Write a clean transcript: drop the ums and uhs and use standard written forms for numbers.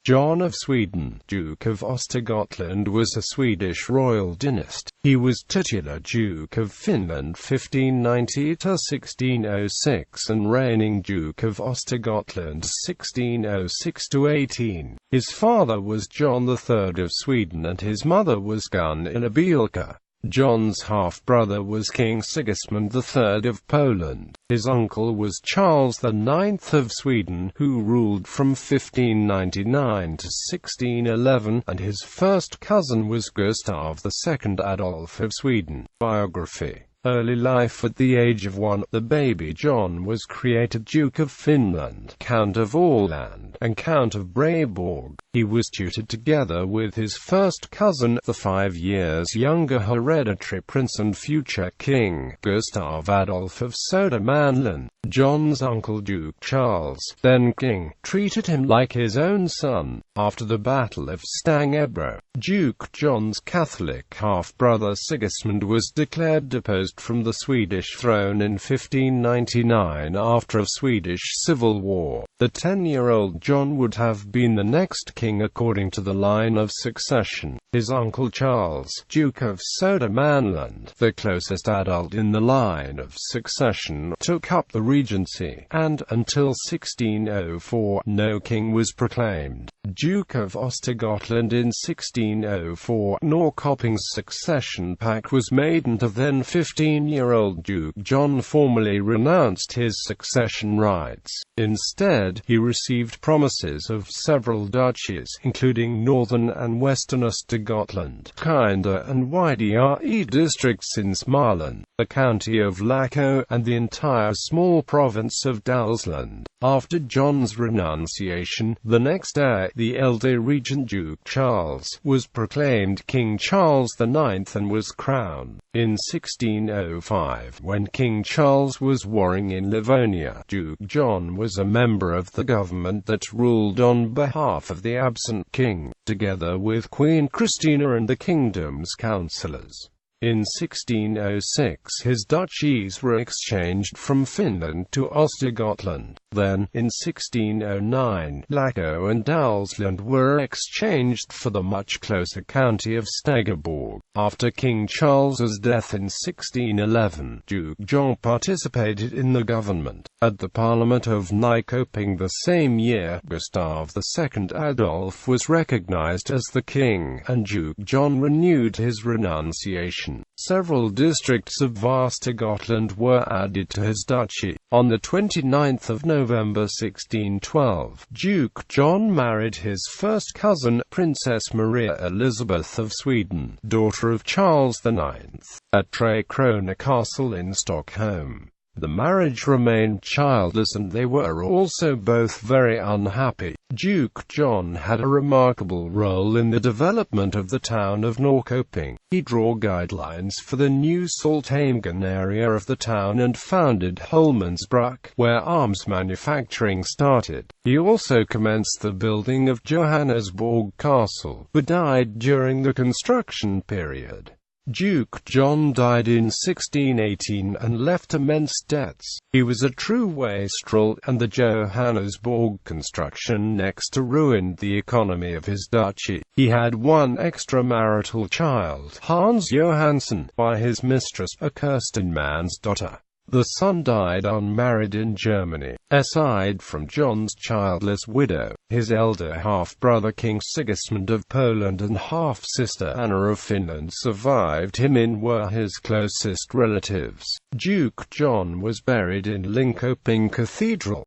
John of Sweden, Duke of Östergötland, was a Swedish royal dynast. He was titular Duke of Finland 1590–1606 and reigning Duke of Östergötland 1606–18. His father was John III of Sweden and his mother was Gunilla Bielke. John's half-brother was King Sigismund III of Poland. His uncle was Charles IX of Sweden, who ruled from 1599 to 1611, and his first cousin was Gustav II Adolf of Sweden. Biography. Early life. At the age of 1, the baby John was created Duke of Finland, Count of Åland, and Count of Braborg. He was tutored together with his first cousin, the 5 years younger hereditary prince and future king, Gustav Adolf of Södermanland. John's uncle Duke Charles, then king, treated him like his own son. After the Battle of Stangebro, Duke John's Catholic half-brother Sigismund was declared deposed from the Swedish throne in 1599 after a Swedish civil war. The 10-year-old John would have been the next king according to the line of succession. His uncle Charles, Duke of Södermanland, the closest adult in the line of succession, took up the regency, and, until 1604, no king was proclaimed Duke of Östergötland in 1604. Norrköping's succession pact was made and the then 15-year-old Duke John formally renounced his succession rights. Instead, he received promises of several duchies, including northern and western Östergötland, Kinda and Widre districts in Småland, the county of Laco, and the entire small province of Dalsland. After John's renunciation, the next day, the elder regent Duke Charles was proclaimed King Charles IX and was crowned. In 1605, when King Charles was warring in Livonia, Duke John was a member of the government that ruled on behalf of the absent king, together with Queen Christina and the kingdom's councillors. In 1606 his duchies were exchanged from Finland to Östergötland. Then, in 1609, Laco and Dalsland were exchanged for the much closer county of Stegeborg. After King Charles's death in 1611, Duke John participated in the government. At the Parliament of Nyköping the same year, Gustav II Adolf was recognized as the king, and Duke John renewed his renunciation. Several districts of Östergötland were added to his duchy. On the 29th of November 1612, Duke John married his first cousin, Princess Maria Elizabeth of Sweden, daughter of Charles IX, at Tre Krona Castle in Stockholm. The marriage remained childless and they were also both very unhappy. Duke John had a remarkable role in the development of the town of Norrköping. He drew guidelines for the new Salthamgen area of the town and founded Holmensbruk, where arms manufacturing started. He also commenced the building of Johannesburg Castle, but died during the construction period. Duke John died in 1618 and left immense debts. He was a true wastrel, and the Johannesburg construction next to ruined the economy of his duchy. He had one extramarital child, Hans Johansson, by his mistress, a Kirstenman's daughter. The son died unmarried in Germany. Aside from John's childless widow, his elder half-brother King Sigismund of Poland and half-sister Anna of Finland survived him and were his closest relatives. Duke John was buried in Linköping Cathedral.